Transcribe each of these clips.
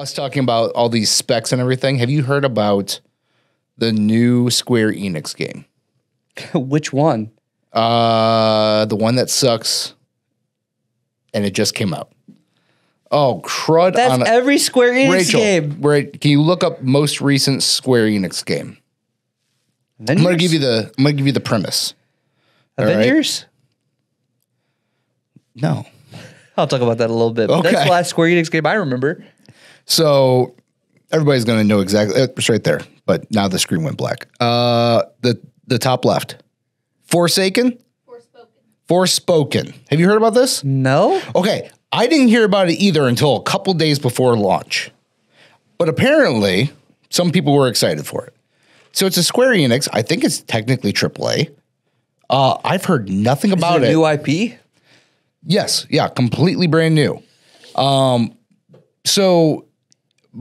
us talking about all these specs and everything, have you heard about the new Square Enix game? Which one? The one that sucks, and it just came out. Oh, crud. That's every Square Enix game. Right, can you look up most recent Square Enix game? Avengers? I'm gonna give you the premise. Avengers? Right? No. I'll talk about that a little bit. Okay. That's the last Square Enix game I remember. So everybody's gonna know exactly. It's right there, but now the screen went black. The top left. Forspoken. Have you heard about this? No. Okay, I didn't hear about it either until a couple days before launch. But apparently, some people were excited for it. So it's a Square Enix. I think it's technically AAA. I've heard nothing about it. New IP? Yes, yeah, completely brand new. So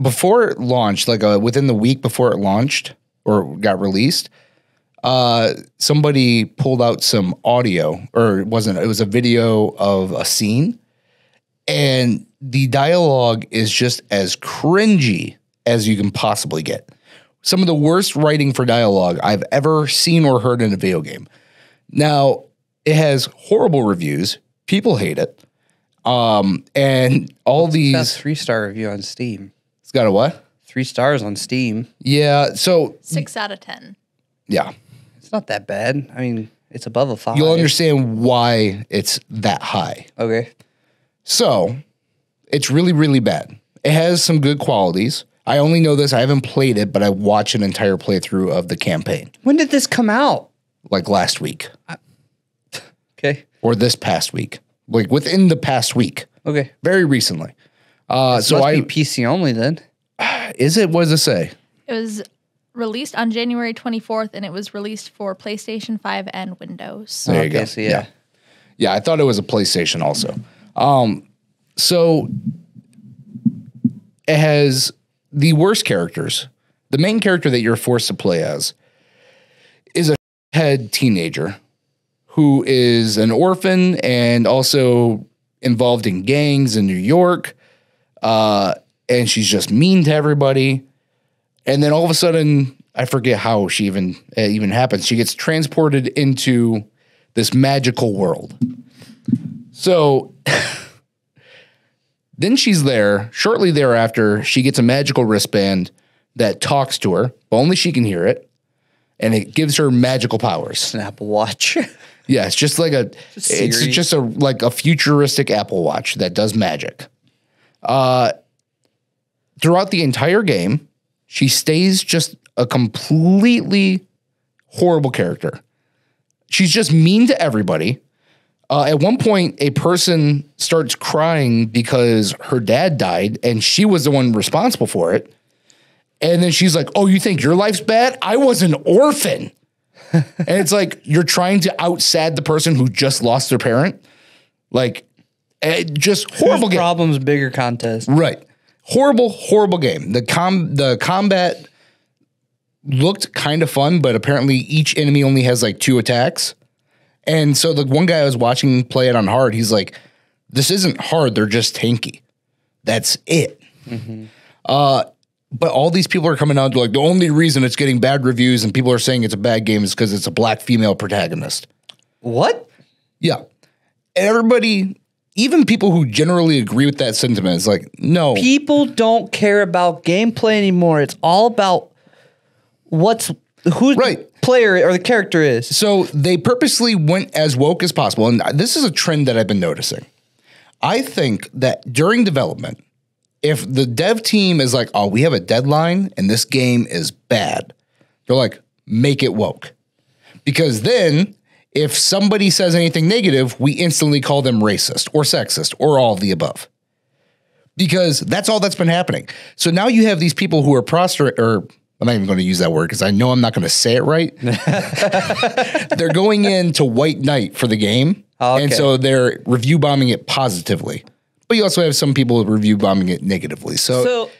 before it launched, like within the week before it launched or got released, somebody pulled out some audio, or it was a video of a scene, and the dialogue is just as cringy as you can possibly get. Some of the worst writing for dialogue I've ever seen or heard in a video game. Now, it has horrible reviews. People hate it. And all these... It's got 3-star review on Steam. It's got a what? 3 stars on Steam. Yeah, so... 6 out of 10. Yeah. It's not that bad. I mean, it's above a 5. You'll understand why it's that high. Okay. So, it's really, really bad. It has some good qualities. I only know this. I haven't played it, but I watched an entire playthrough of the campaign. When did this come out? Like last week. Okay. Or this past week. Like within the past week. Okay. Very recently. So must be PC only then. Is it? What does it say? It was released on January 24th, and it was released for PlayStation 5 and Windows. There you go. So yeah. Yeah, I thought it was a PlayStation also. So it has the worst characters. The main character that you're forced to play as is a head teenager who is an orphan and also involved in gangs in New York. And she's just mean to everybody. And then all of a sudden, I forget how she even happens. She gets transported into this magical world. So then she's there. Shortly thereafter, she gets a magical wristband that talks to her, but only she can hear it. And it gives her magical powers. It's an Apple Watch. Yeah, it's just like it's just a futuristic Apple Watch that does magic. Throughout the entire game, she stays just a completely horrible character. She's just mean to everybody. At one point, a person starts crying because her dad died and she was the one responsible for it. And then she's like, "Oh, you think your life's bad? I was an orphan." And it's like, you're trying to out-sad the person who just lost their parent. Like, just horrible game. Problems, bigger contest. Right. Horrible game. The combat looked kind of fun, but apparently each enemy only has like 2 attacks. And so the one guy I was watching play it on hard, he's like, this isn't hard, they're just tanky. That's it. Mm-hmm. But all these people are coming out to like, the only reason it's getting bad reviews and people are saying it's a bad game is because it's a black female protagonist. What? Yeah. And everybody, even people who generally agree with that sentiment, is like, no. People don't care about gameplay anymore. It's all about who the player or the character is. So they purposely went as woke as possible. And this is a trend that I've been noticing. I think that during development, if the dev team is like, oh, we have a deadline and this game is bad, they're like, make it woke. Because then if somebody says anything negative, we instantly call them racist or sexist or all of the above. Because that's all that's been happening. So now you have these people who are prostrate, or I'm not even going to use that word because I know I'm not going to say it right. They're going into White Knight for the game. Oh, okay. And so they're review bombing it positively. But you also have some people review bombing it negatively. So